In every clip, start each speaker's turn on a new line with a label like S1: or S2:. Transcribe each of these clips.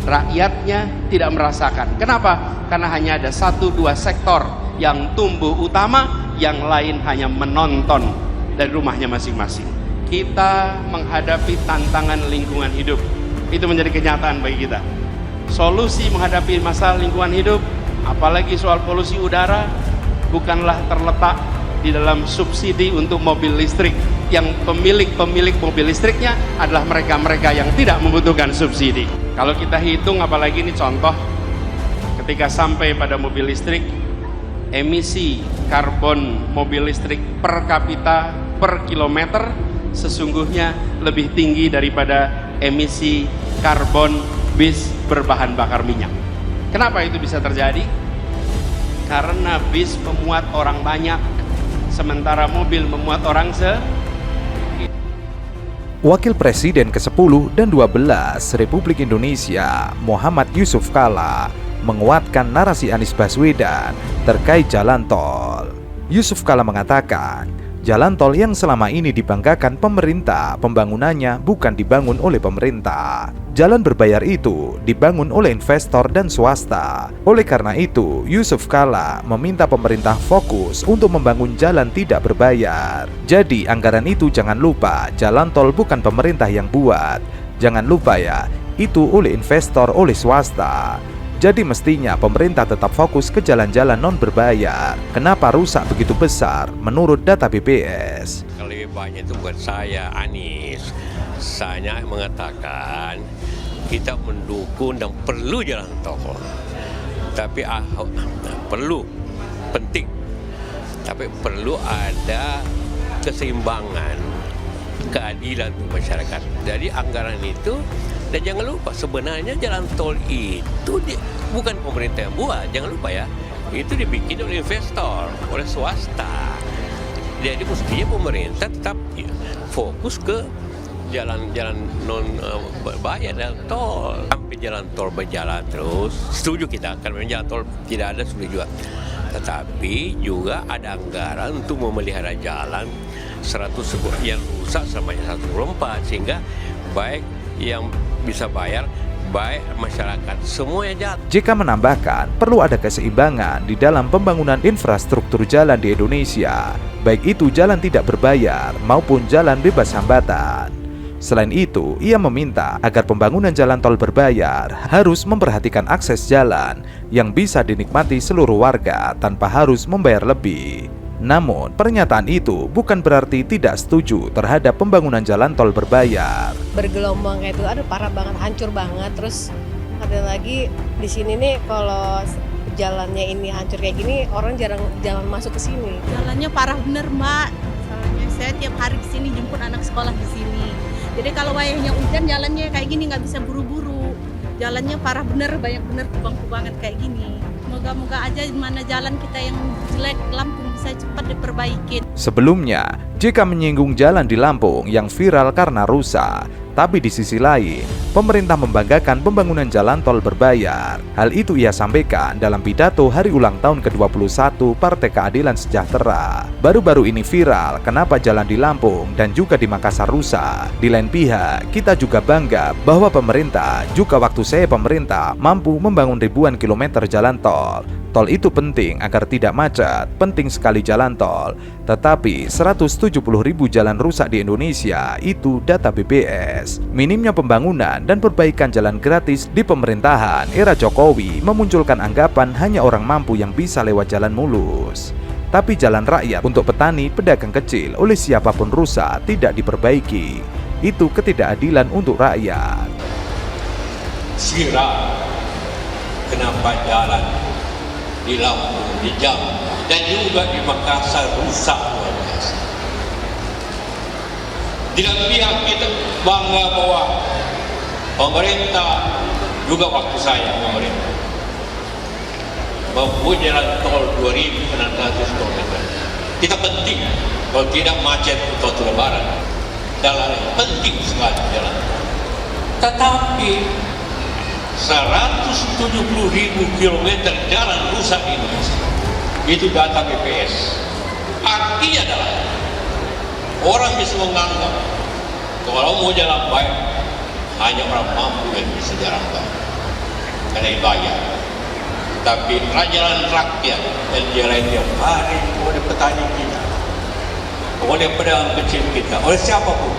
S1: rakyatnya tidak merasakan. Kenapa? Karena hanya ada 1-2 sektor yang tumbuh utama, yang lain hanya menonton dari rumahnya masing-masing. Kita menghadapi tantangan lingkungan hidup, itu menjadi kenyataan bagi kita. Solusi menghadapi masalah lingkungan hidup, apalagi soal polusi udara, bukanlah terletak di dalam subsidi untuk mobil listrik. Yang pemilik mobil listriknya adalah mereka-mereka yang tidak membutuhkan subsidi. Kalau kita hitung, apalagi ini contoh, ketika sampai pada mobil listrik, emisi karbon mobil listrik per kapita per kilometer sesungguhnya lebih tinggi daripada emisi karbon bis berbahan bakar minyak. Kenapa itu bisa terjadi? Karena bis memuat orang banyak, sementara mobil memuat orang
S2: Wakil Presiden ke-10 dan 12 Republik Indonesia, Muhammad Yusuf Kalla, menguatkan narasi Anies Baswedan terkait jalan tol. Yusuf Kalla mengatakan, jalan tol yang selama ini dibanggakan pemerintah, pembangunannya bukan dibangun oleh pemerintah. Jalan berbayar itu dibangun oleh investor dan swasta. Oleh karena itu, Yusuf Kalla meminta pemerintah fokus untuk membangun jalan tidak berbayar. Jadi, anggaran itu jangan lupa, jalan tol bukan pemerintah yang buat. Jangan lupa ya, itu oleh investor, oleh swasta. Jadi mestinya pemerintah tetap fokus ke jalan-jalan non berbayar. Kenapa rusak begitu besar menurut data BPS?
S3: Lebih banyak itu buat saya, Anies. Saya mengatakan kita mendukung dan perlu jalan tol. Tapi perlu, penting. Tapi perlu ada keseimbangan, keadilan untuk masyarakat. Jadi anggaran itu, dan jangan lupa sebenarnya jalan tol itu bukan pemerintah yang buat, jangan lupa ya. Itu dibikin oleh investor, oleh swasta. Jadi mestinya pemerintah tetap fokus ke jalan-jalan non berbayar dan tol. Sampai jalan tol berjalan terus, setuju kita. Kalau jalan tol tidak ada, setuju juga. Tetapi juga ada anggaran untuk memelihara jalan 100 yang rusak selama 124, sehingga baik yang bisa bayar, baik masyarakat, semuanya jalan.
S2: JK menambahkan, perlu ada keseimbangan di dalam pembangunan infrastruktur jalan di Indonesia, baik itu jalan tidak berbayar maupun jalan bebas hambatan. Selain itu, ia meminta agar pembangunan jalan tol berbayar harus memperhatikan akses jalan yang bisa dinikmati seluruh warga tanpa harus membayar lebih. Namun, pernyataan itu bukan berarti tidak setuju terhadap pembangunan jalan tol berbayar.
S4: Bergelombang kayak itu, aduh parah banget, hancur banget. Terus ada lagi di sini nih, kalau jalannya ini hancur kayak gini, orang jarang jalan masuk ke sini.
S5: Jalannya parah bener, Mbak. Soalnya saya tiap hari ke sini jemput anak sekolah di sini. Jadi kalau wayahnya hujan, jalannya kayak gini nggak bisa buru-buru. Jalannya parah bener, banyak bener kubang-kubangan kayak gini. Moga-moga aja mana jalan kita yang jelek, Lampung bisa cepat diperbaiki.
S2: Sebelumnya, JK menyinggung jalan di Lampung yang viral karena rusak. Tapi di sisi lain, pemerintah membanggakan pembangunan jalan tol berbayar. Hal itu ia sampaikan dalam pidato hari ulang tahun ke-21 Partai Keadilan Sejahtera. Baru-baru ini viral kenapa jalan di Lampung dan juga di Makassar rusak. Di lain pihak, kita juga bangga bahwa pemerintah, juga waktu saya pemerintah, mampu membangun ribuan kilometer jalan tol. Tol itu penting agar tidak macet, penting sekali jalan tol. Tetapi 170.000 jalan rusak di Indonesia, itu data BPS. Minimnya pembangunan dan perbaikan jalan gratis di pemerintahan era Jokowi memunculkan anggapan hanya orang mampu yang bisa lewat jalan mulus. Tapi jalan rakyat untuk petani, pedagang kecil oleh siapapun rusak tidak diperbaiki. Itu ketidakadilan untuk rakyat.
S3: Sirak, kenapa jalan di Lampung, di Jambi, dan juga di Makassar rusak luar biasa. Di dalam pihak kita bangga bahwa pemerintah, juga waktu saya pemerintah, membuat jalan tol 2.600 km. Kita penting, kalau tidak macet untuk lebaran, jalan penting sekali jalan tol. Tetapi 170.000 km jalan rusak di Indonesia. Itu data BPS. Artinya adalah orang bisa menganggap kalau mau jalan baik hanya orang mampu yang bisa jalan baik. kena bayar. Tapi jalan rakyat dan jalan tiap hari oleh petani kita, oleh pedagang kecil kita, oleh siapapun,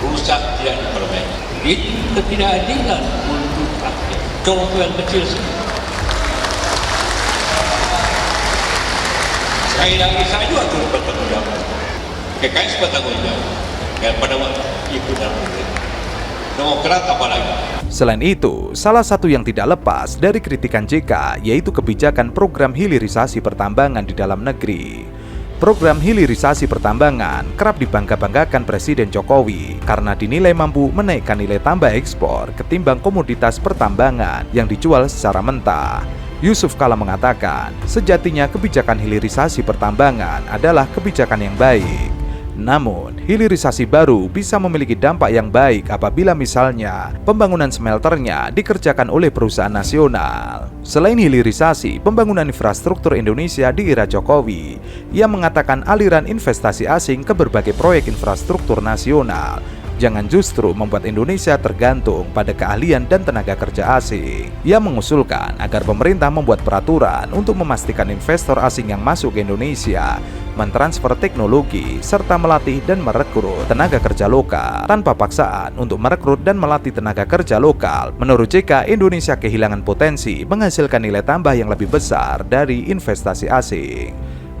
S3: rusak tidak diperbaiki. Itu ketidakadilan untuk rakyat. Contoh yang kecil saja. Sekali lagi saya juga turut bertanggung jawab. PKS bertanggung jawab. Pada ikut dalam Demokrat apalagi.
S2: Selain itu, salah satu yang tidak lepas dari kritikan JK yaitu kebijakan program hilirisasi pertambangan di dalam negeri. Program hilirisasi pertambangan kerap dibangga-banggakan Presiden Jokowi karena dinilai mampu menaikkan nilai tambah ekspor ketimbang komoditas pertambangan yang dijual secara mentah. Yusuf Kala mengatakan, sejatinya kebijakan hilirisasi pertambangan adalah kebijakan yang baik. Namun, hilirisasi baru bisa memiliki dampak yang baik apabila misalnya pembangunan smelternya dikerjakan oleh perusahaan nasional. Selain hilirisasi, pembangunan infrastruktur Indonesia di era Jokowi, ia mengatakan aliran investasi asing ke berbagai proyek infrastruktur nasional. Jangan justru membuat Indonesia tergantung pada keahlian dan tenaga kerja asing. Ia mengusulkan agar pemerintah membuat peraturan untuk memastikan investor asing yang masuk ke Indonesia mentransfer teknologi serta melatih dan merekrut tenaga kerja lokal tanpa paksaan untuk merekrut dan melatih tenaga kerja lokal. Menurut JK, Indonesia kehilangan potensi menghasilkan nilai tambah yang lebih besar dari investasi asing.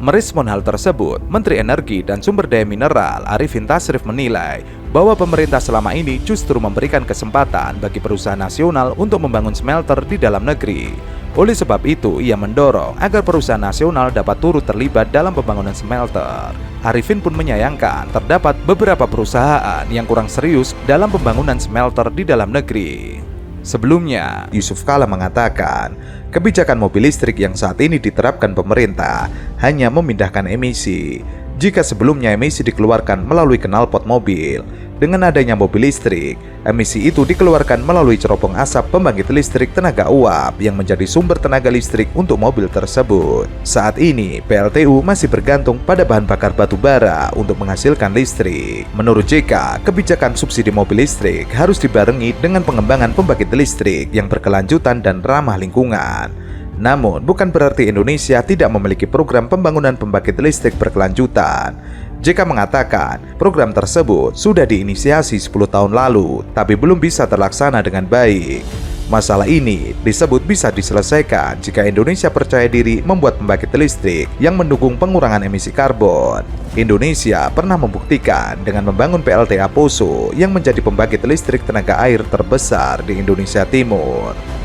S2: Merespon hal tersebut, Menteri Energi dan Sumber Daya Mineral Arifin Tasrif menilai bahwa pemerintah selama ini justru memberikan kesempatan bagi perusahaan nasional untuk membangun smelter di dalam negeri. Oleh sebab itu, ia mendorong agar perusahaan nasional dapat turut terlibat dalam pembangunan smelter. Arifin pun menyayangkan terdapat beberapa perusahaan yang kurang serius dalam pembangunan smelter di dalam negeri. Sebelumnya, Yusuf Kala mengatakan, kebijakan mobil listrik yang saat ini diterapkan pemerintah hanya memindahkan emisi. Jika sebelumnya emisi dikeluarkan melalui knalpot mobil, dengan adanya mobil listrik, emisi itu dikeluarkan melalui cerobong asap pembangkit listrik tenaga uap yang menjadi sumber tenaga listrik untuk mobil tersebut. Saat ini, PLTU masih bergantung pada bahan bakar batu bara untuk menghasilkan listrik. Menurut JK, kebijakan subsidi mobil listrik harus dibarengi dengan pengembangan pembangkit listrik yang berkelanjutan dan ramah lingkungan. Namun, bukan berarti Indonesia tidak memiliki program pembangunan pembangkit listrik berkelanjutan. JK mengatakan, program tersebut sudah diinisiasi 10 tahun lalu, tapi belum bisa terlaksana dengan baik. Masalah ini disebut bisa diselesaikan jika Indonesia percaya diri membuat pembangkit listrik yang mendukung pengurangan emisi karbon. Indonesia pernah membuktikan dengan membangun PLTA Poso yang menjadi pembangkit listrik tenaga air terbesar di Indonesia Timur.